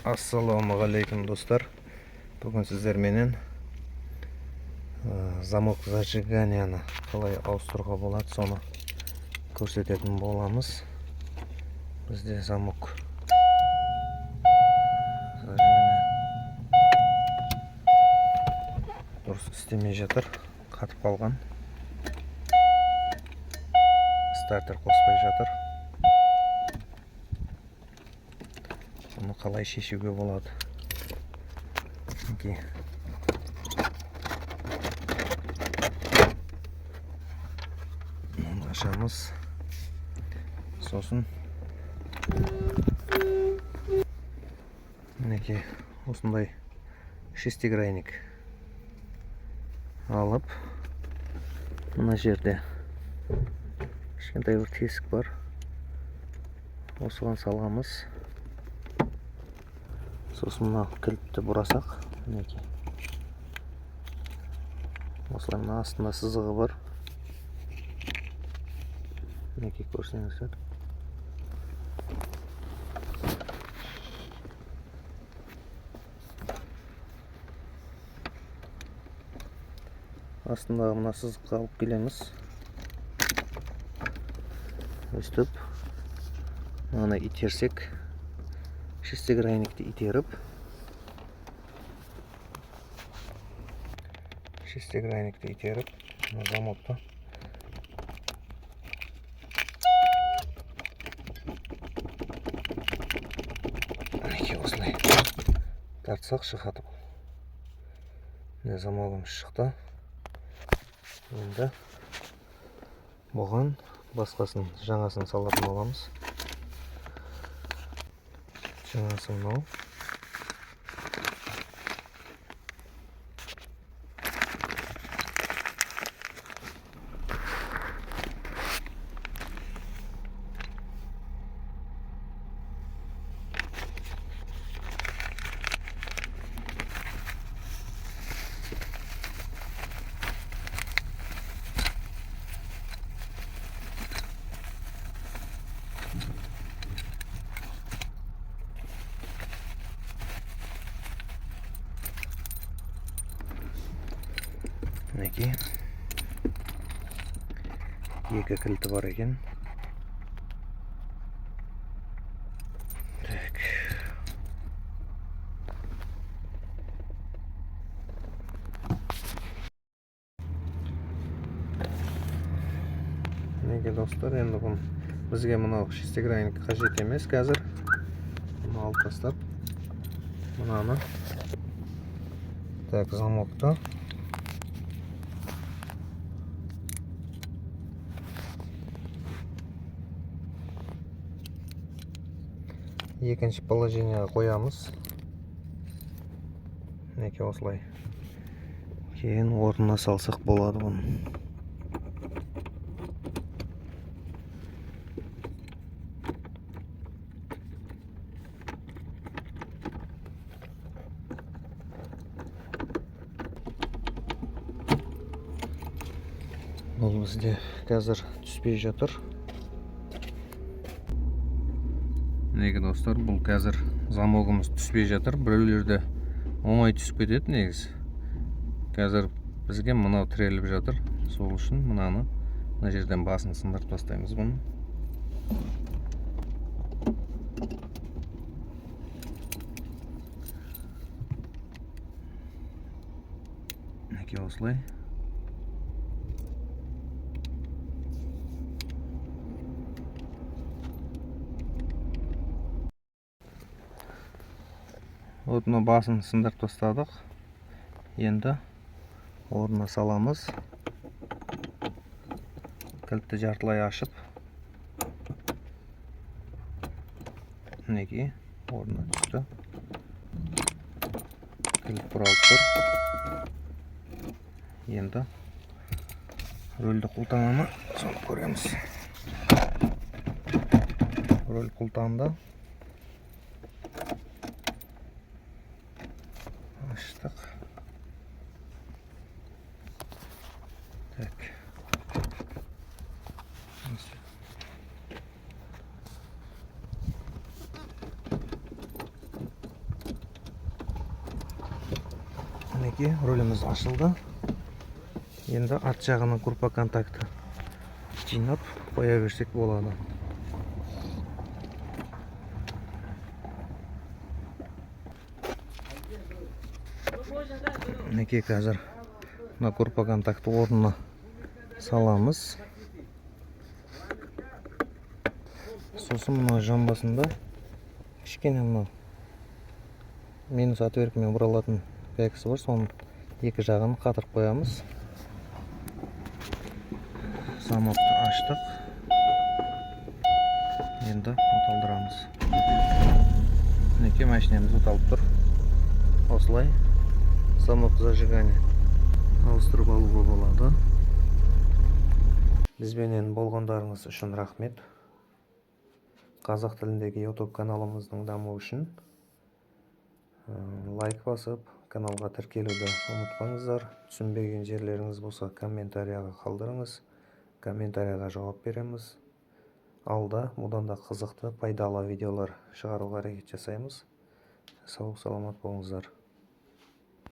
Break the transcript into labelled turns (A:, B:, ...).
A: Ассалаумағалейкум достар. Бүгін сіздерменен замок зажиганияны қалай ауыстыруға болады, соны көрсететін боламыз. Бізде замок зажигания дұрыс істемей жатыр, қатып қалған. Стартер қоспай жатыр. Соны қалай шешуге болады? Оны ашамыз. Сосын мінекей осындай шестигранник алып, мына жерде кішкентай бір тесік бар. Осыған саламыз. Сосын мына кілтті бұрасақ, мінекей. Осылай мына астында сызығы бар. Мінекей көрсеңіздер. Астындағы мына сызыққа алып келеміз. Өстіп, мына итерсек, шестигранникті итеріп, мына замокты осылай тартсақ шығады. Замогымыз шықты. Енді бұған басқасын, жаңасын салатын боламыз. Жаңасы мынау. Мінекей, екі кілті бар екен. Так. Мінекей достар, енді бұл бізге мынау шестигранник қажет емес қазір. Мұны алып тастап, мынаны так замокты екінші положенияға қоямыз. Мінекей осылай. Кейін орнына салсақ болады бұны. Бұл бізде қазір түспей жатыр. Неге достар, бұл қазір замогымыз түспей жатыр. Біреулерде оңай түсіп кетеді негізі. Қазір бізге мынау тіреліп жатыр. Сол үшін мынаны мына жерден басын сындырып тастаймыз бұны. Мінекей осылай. Отына басын сындырып тастадық. Енді орнына саламыз. Кілтті жартылай ашып, мінекей орнына түсті. Кілт бұралып тұр. Енді рөлді құлтананы соны көреміз. Рөл құлтанды. Аштық. Так. мінекей рөліміз ашылды. Енді арт жағына группа контакты жинап қоя берсек болады. Мінекей қазір мына группа контакты орнына саламыз. Сосын мына жамбасында кішкене мына минус отверткамен бұралатын гайкасы бар, соның екі жағын қатырып қоямыз. Замокты аштық. Енді оталдырамыз. Мінекей машинамыз оталып тұр. Осылай замок зажигания ауыстырып алуға болады. Бізбенен болғандарыңыз үшін рахмет. Қазақ тіліндегі YouTube каналымыздың дамуы үшін лайк басып, каналға тіркелуді ұмытпаңыздар. Түсінбеген жерлеріңіз болса комментарияға қалдырыңыз. Комментарияға жауап береміз. Алда бұдан да қызықты, пайдалы видеолар шығаруға әрекет жасаймыз. Сау саламат болыңыздар.